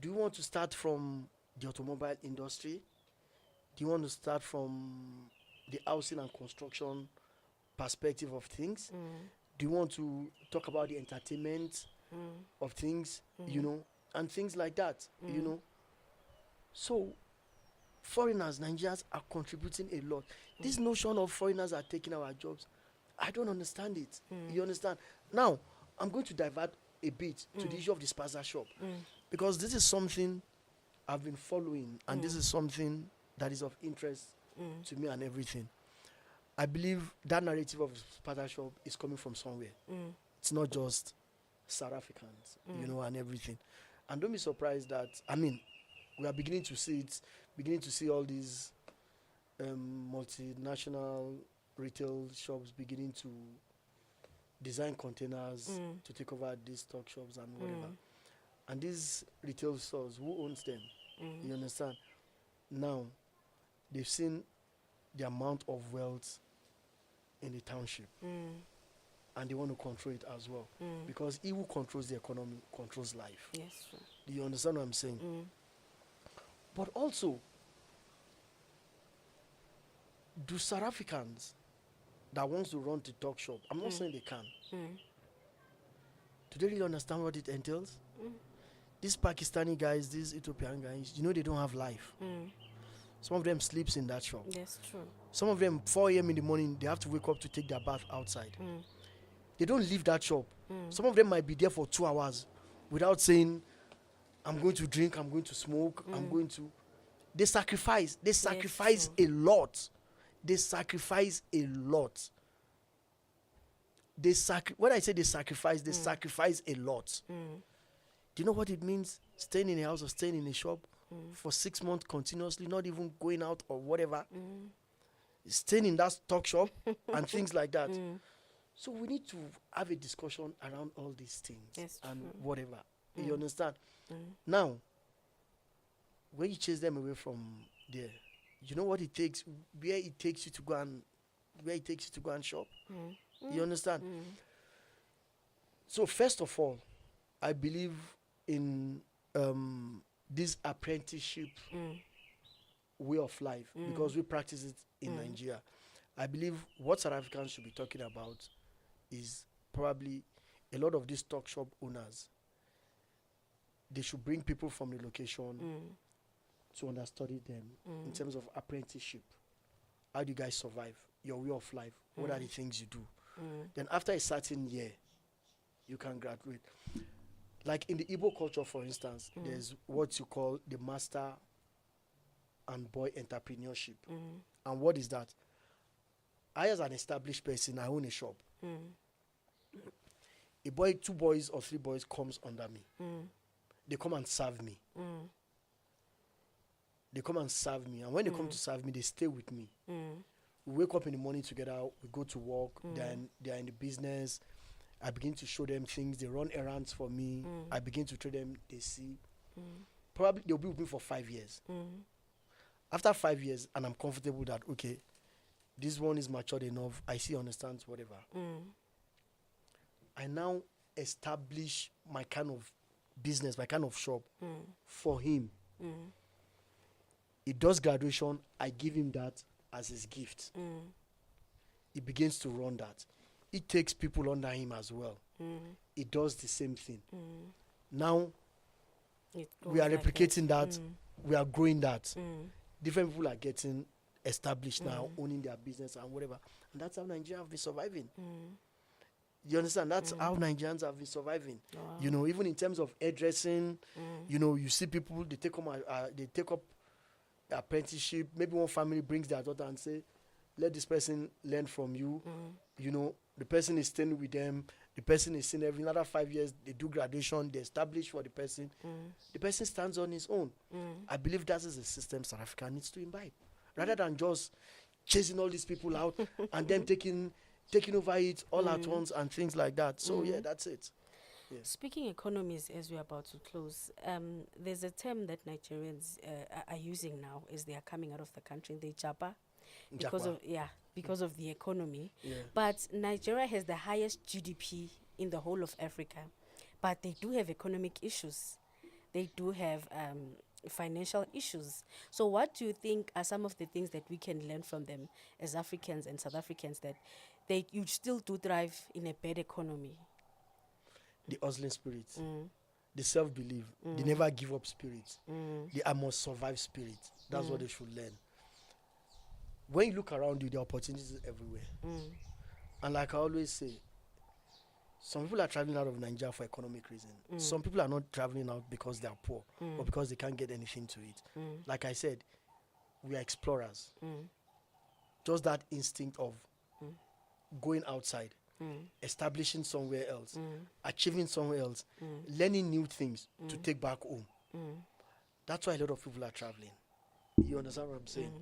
Do you want to start from the automobile industry? Do you want to start from the housing and construction perspective of things? Do you want to talk about the entertainment of things, you know, and things like that, you know? So, foreigners, Nigerians are contributing a lot. This notion of foreigners are taking our jobs, I don't understand it. You understand? Now, I'm going to divert a bit to the issue of the spaza shop, because this is something I've been following, and this is something that is of interest to me and everything. I believe that narrative of spaza shop is coming from somewhere. It's not just South Africans, you know, and everything. And don't be surprised that, I mean, we are beginning to see it, beginning to see all these multinational retail shops beginning to design containers to take over these stock shops and whatever. And these retail stores, who owns them? You understand? Now, they've seen the amount of wealth in the township, and they want to control it as well, because he who controls the economy controls life. Yes, sure. Do you understand what I'm saying? But also, do South Africans that wants to run the talk shop, I'm not saying they can, do they really understand what it entails? These Pakistani guys, these Ethiopian guys, you know, they don't have life. Some of them sleeps in that shop. That's true. Some of them, 4 a.m. in the morning, they have to wake up to take their bath outside. They don't leave that shop. Some of them might be there for 2 hours without saying, I'm going to drink, I'm going to smoke, I'm going to... They sacrifice. They sacrifice a lot. They sacrifice a lot. When I say they sacrifice a lot. Do you know what it means? Staying in a house or staying in a shop for 6 months continuously, not even going out or whatever. Staying in that stock shop and things like that. So we need to have a discussion around all these things and whatever. You understand? Now, when you chase them away from there, you know what it takes, where it takes you to go and shop. You understand? So first of all, I believe in this apprenticeship way of life, because we practice it in Nigeria. I believe what South Africans should be talking about is probably a lot of these stock shop owners. They should bring people from the location to understudy them in terms of apprenticeship. How do you guys survive? Your way of life. What are the things you do? Then after a certain year, you can graduate. Like in the Igbo culture, for instance, there's what you call the master and boy entrepreneurship. And what is that? I, as an established person, I own a shop. A boy, 2 boys or 3 boys comes under me. They come and serve me. They come and serve me. And when they come to serve me, they stay with me. We wake up in the morning together. We go to work. They are in the business. I begin to show them things. They run errands for me. I begin to train them. They see. Probably they'll be with me for 5 years. After 5 years, and I'm comfortable that, okay, this one is matured enough. I see, understands, whatever. I now establish my kind of business, my kind of shop for him. He does graduation. I give him that as his gift. He begins to run that. He takes people under him as well. He does the same thing. Now, we are replicating that. We are growing that. Different people are getting established now, owning their business and whatever. And that's how Nigeria have been surviving. You understand? That's how Nigerians have been surviving. Wow. You know, even in terms of hairdressing, you know, you see people, they take up apprenticeship. Maybe one family brings their daughter and say, let this person learn from you. You know, the person is staying with them. The person is seen every another 5 years. They do graduation. They establish for the person. The person stands on his own. I believe that is a system South Africa needs to imbibe, rather than just chasing all these people out and then taking over it all at once and things like that. So yeah, that's it. Yeah. Speaking economies, as we're about to close, there's a term that Nigerians are using now as they are coming out of the country. They japa because of the economy. Yeah. But Nigeria has the highest GDP in the whole of Africa, but they do have economic issues. They do have financial issues. So what do you think are some of the things that we can learn from them as Africans and South Africans, that you still do thrive in a bad economy? The hustling spirit. the self-belief, the never give up spirit, the I must survive spirit. That's what they should learn. When you look around you, there are opportunities everywhere. And like I always say, some people are traveling out of Nigeria for economic reason. Some people are not traveling out because they are poor or because they can't get anything to eat. Like I said, we are explorers. Just that instinct of going outside, establishing somewhere else, achieving somewhere else, learning new things to take back home. That's why a lot of people are traveling. You understand what I'm saying?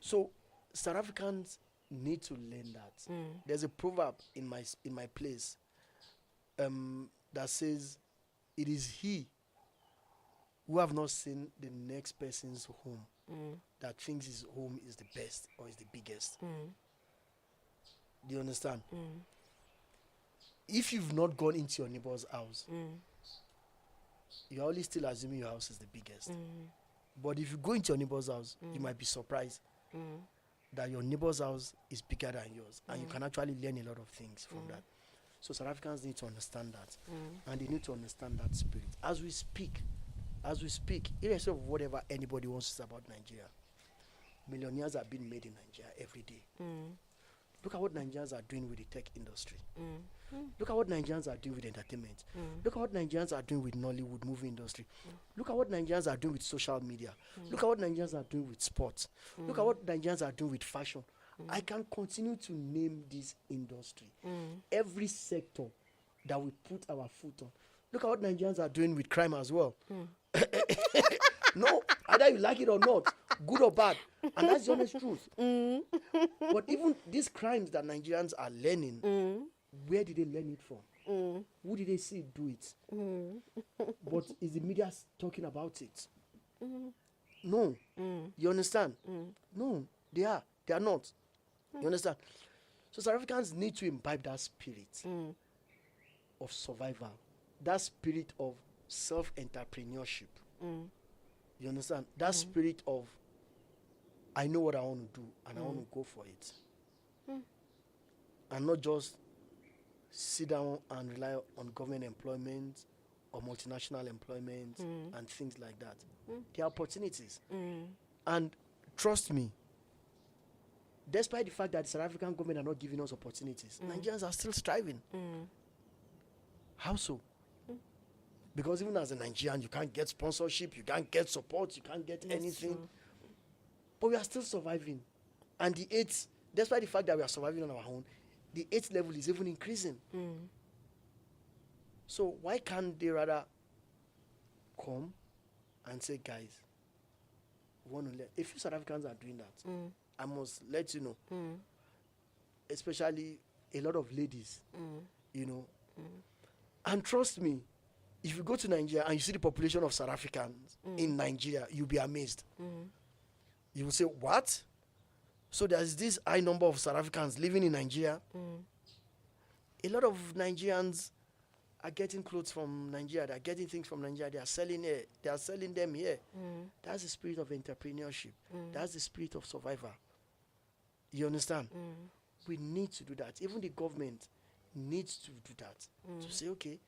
So South Africans need to learn that. There's a proverb in my place that says, "It is he who have not seen the next person's home that thinks his home is the best or is the biggest." Do you understand? If you've not gone into your neighbor's house, you're only still assuming your house is the biggest. But if you go into your neighbor's house, you might be surprised that your neighbor's house is bigger than yours, and you can actually learn a lot of things from that. So South Africans need to understand that, and they need to understand that spirit. As we speak, irrespective of whatever anybody wants to say about Nigeria, millionaires are being made in Nigeria every day. Look at what Nigerians are doing with the tech industry. Look at what Nigerians are doing with entertainment. Look at what Nigerians are doing with Nollywood movie industry. Look at what Nigerians are doing with social media. Look at what Nigerians are doing with sports. Look at what Nigerians are doing with fashion. I can continue to name this industry. Every sector that we put our foot on. Look at what Nigerians are doing with crime as well. No, either you like it or not, good or bad. And that's the honest truth. But even these crimes that Nigerians are learning, where did they learn it from? Who did they see do it? But is the media talking about it? No. You understand? No, they are not. You understand? So South Africans need to imbibe that spirit of survival, that spirit of self-entrepreneurship. You understand? That spirit of, I know what I want to do and I want to go for it. And not just sit down and rely on government employment or multinational employment and things like that. There are opportunities. And trust me, despite the fact that the South African government are not giving us opportunities, Nigerians are still striving. How so? Because even as a Nigerian, you can't get sponsorship, you can't get support, you can't get anything. True. But we are still surviving. And the AIDS, despite the fact that we are surviving on our own, the AIDS level is even increasing. So why can't they rather come and say, guys, we want to learn? A few South Africans are doing that. I must let you know. Especially a lot of ladies, you know. And trust me, if you go to Nigeria and you see the population of South Africans in Nigeria, you'll be amazed. You will say, what? So there's this high number of South Africans living in Nigeria. A lot of Nigerians are getting clothes from Nigeria. They're getting things from Nigeria. They are selling it. They are selling them here. That's the spirit of entrepreneurship. That's the spirit of survival. You understand? We need to do that. Even the government needs to do that. To say, okay,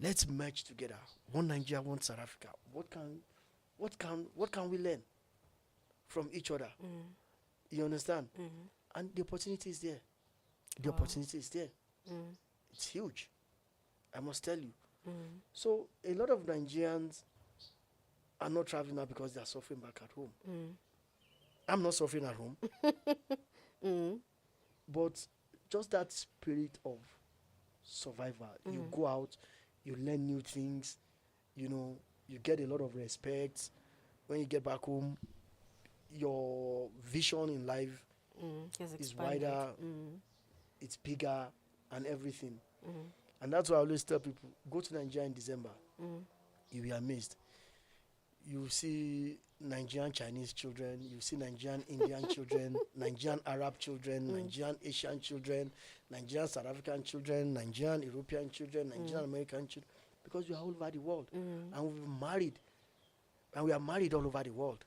let's merge together. One Nigeria, one South Africa. What can we learn from each other? You understand? And the opportunity is there. The opportunity is there. It's huge. I must tell you. So a lot of Nigerians are not traveling now because they are suffering back at home. I'm not suffering at home. But just that spirit of survival. You go out, you learn new things, you know, you get a lot of respect. When you get back home, your vision in life is wider, it's bigger, and everything. And that's why I always tell people, go to Nigeria in December. You'll be amazed. You see Nigerian Chinese children, you see Nigerian Indian children, Nigerian Arab children, Nigerian Asian children, Nigerian South African children, Nigerian European children, Nigerian American children, because we are all over the world. And we've married. And we are married all over the world.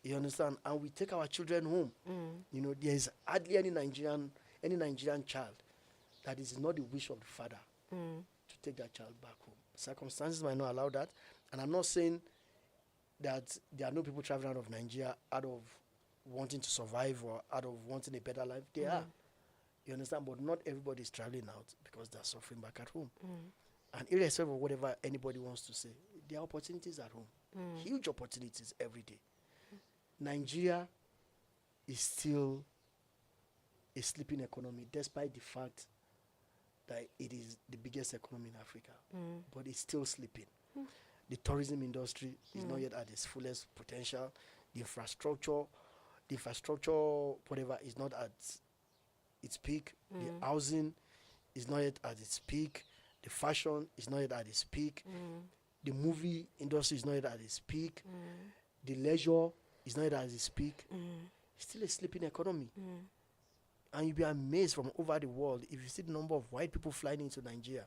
You understand? And we take our children home. You know, there is hardly any Nigerian child that is not the wish of the father to take that child back home. Circumstances might not allow that. And I'm not saying that there are no people traveling out of Nigeria out of wanting to survive or out of wanting a better life. They are. You understand? But not everybody is traveling out because they're suffering back at home. And irrespective of whatever anybody wants to say, there are opportunities at home. Huge opportunities every day. Nigeria is still a sleeping economy, despite the fact that it is the biggest economy in Africa. But it's still sleeping. The tourism industry is not yet at its fullest potential. The infrastructure, whatever, is not at its peak. The housing is not yet at its peak. The fashion is not yet at its peak. The movie industry is not yet at its peak. The leisure is not yet at its peak. It's still a sleeping economy. And you'll be amazed from over the world if you see the number of white people flying into Nigeria.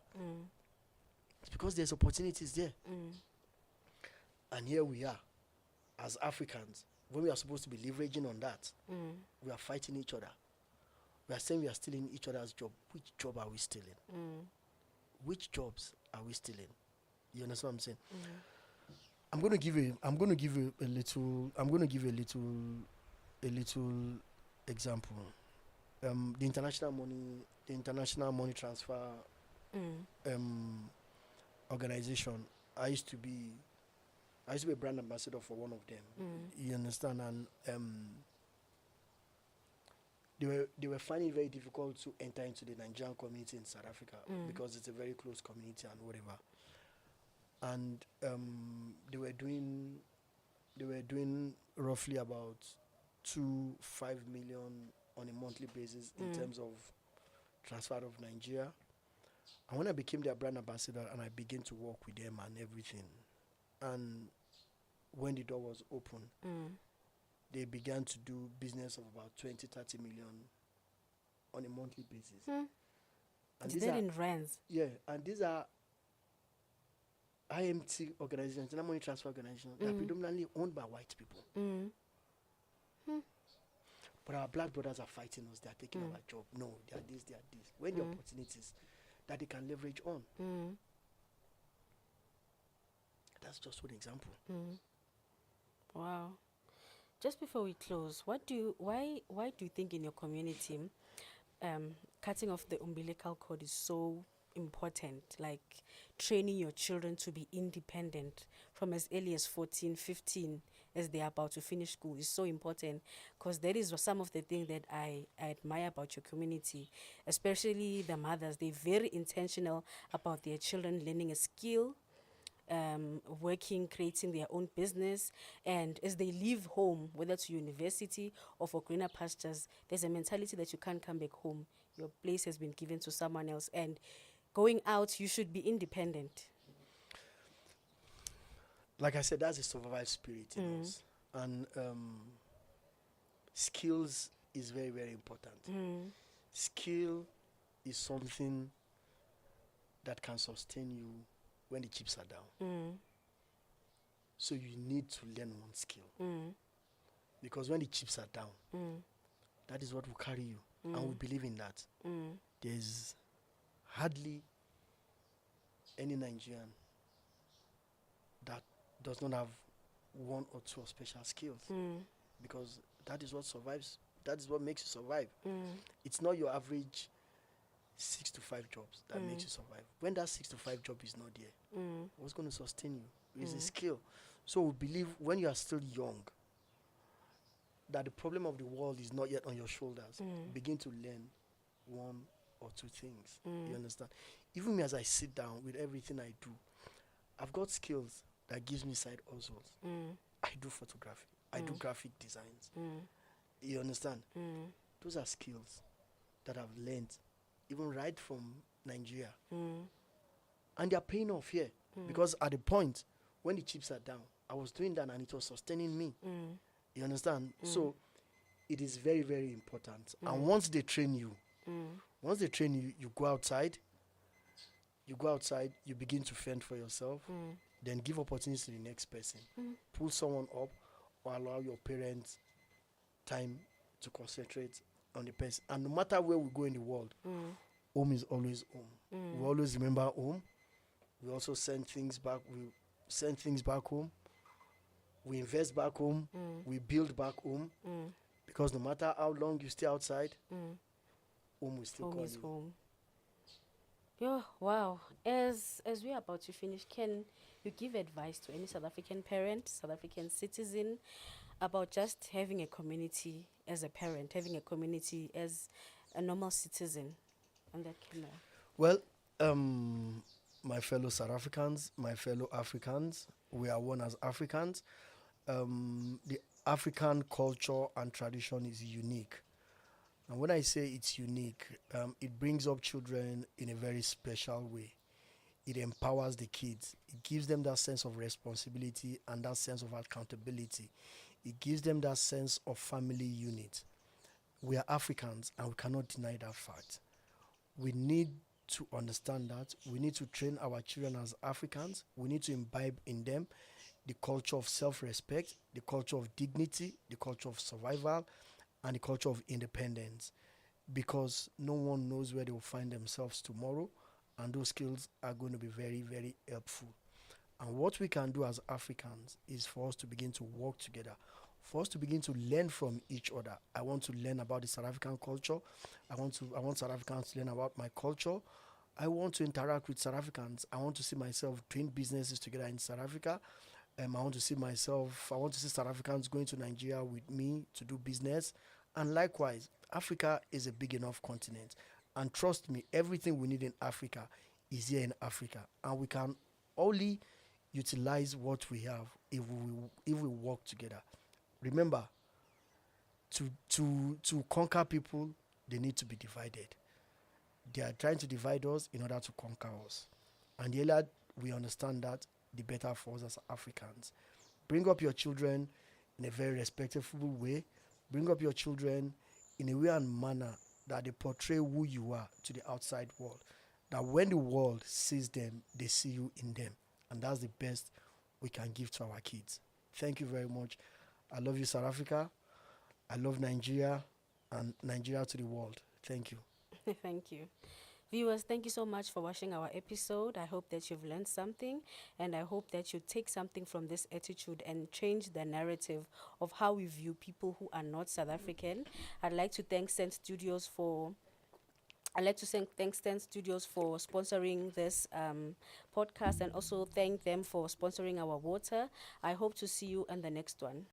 It's because there's opportunities there. And here we are, as Africans, when we are supposed to be leveraging on that, we are fighting each other. We are saying we are stealing each other's job. Which job are we stealing? Which jobs are we stealing? You understand what I'm saying? I'm going to give you a little example. The international money transfer organization. I used to be a brand ambassador for one of them. You understand? And they were finding it very difficult to enter into the Nigerian community in South Africa because it's a very close community and whatever. And they were doing roughly about 5 million on a monthly basis in terms of transfer out of Nigeria. And when I became their brand ambassador and I began to work with them and everything, and when the door was open, they began to do business of about 20-30 million on a monthly basis. And these are in rands. Yeah, and these are IMT organizations, International Money Transfer Organizations, that are predominantly owned by white people. But our black brothers are fighting us. They are taking our job. No, they are this, they are this. When the opportunities that they can leverage on. That's just one example. Wow. Just before we close, why do you think in your community cutting off the umbilical cord is so important? Like training your children to be independent from as early as 14, 15, as they are about to finish school is so important, because that is some of the things that I admire about your community, especially the mothers. They're very intentional about their children learning a skill, working, creating their own business, and as they leave home, whether to university or for greener pastures, there's a mentality that you can't come back home. Your place has been given to someone else, and going out, you should be independent. Like I said, that's a survival spirit in us. And skills is very, very important. Skill is something that can sustain you when the chips are down. So you need to learn one skill. Because when the chips are down, that is what will carry you. And we believe in that. There's hardly any Nigerian that does not have one or two special skills. Because that is what survives. That is what makes you survive. It's not your average 6 to 5 jobs that makes you survive. When that 6 to 5 job is not there, what's going to sustain you is a skill. So we believe when you are still young, that the problem of the world is not yet on your shoulders. Begin to learn one or two things. You understand? Even me, as I sit down with everything I do, I've got skills that gives me side hustles. I do photography. I do graphic designs. You understand? Those are skills that I've learned even right from Nigeria. And they're paying off here. Because at the point when the chips are down, I was doing that and it was sustaining me. You understand? So it is very, very important. And once they train you, you go outside, you begin to fend for yourself, then give opportunities to the next person. Pull someone up or allow your parents time to concentrate on the person. And no matter where we go in the world, home is always home. We always remember home. We also send things back. We send things back home. We invest back home. We build back home. Because no matter how long you stay outside, home will still Home call is you. home. Yeah, wow. As we're about to finish, can you give advice to any South African parent, South African citizen about just having a community as a parent, having a community as a normal citizen? And that can Well, um, my fellow South Africans, my fellow Africans, we are one as Africans. The African culture and tradition is unique. And when I say it's unique, it brings up children in a very special way. It empowers the kids. It gives them that sense of responsibility and that sense of accountability. It gives them that sense of family unit. We are Africans and we cannot deny that fact. We need to understand that. We need to train our children as Africans. We need to imbibe in them the culture of self respect, the culture of dignity, the culture of survival, and the culture of independence. Because no one knows where they will find themselves tomorrow, and those skills are going to be very, very helpful. And what we can do as Africans is for us to begin to work together, for us to begin to learn from each other. I want to learn about the South African culture. I want South Africans to learn about my culture. I want to interact with South Africans. I want to see myself doing businesses together in South Africa. I want to see South Africans going to Nigeria with me to do business. And likewise, Africa is a big enough continent. And trust me, everything we need in Africa is here in Africa. And we can only utilize what we have if we work together. Remember, to conquer people, they need to be divided. They are trying to divide us in order to conquer us. And the earlier we understand that, the better for us as Africans. Bring up your children in a very respectful way. Bring up your children in a way and manner that they portray who you are to the outside world. That when the world sees them, they see you in them. And that's the best we can give to our kids. Thank you very much. I love you, South Africa. I love Nigeria and Nigeria to the world. Thank you. Thank you. Viewers, thank you so much for watching our episode. I hope that you've learned something, and I hope that you take something from this attitude and change the narrative of how we view people who are not South African. I'd like to thank Sense Studios for thank Studios for sponsoring this podcast, and also thank them for sponsoring our water. I hope to see you in the next one.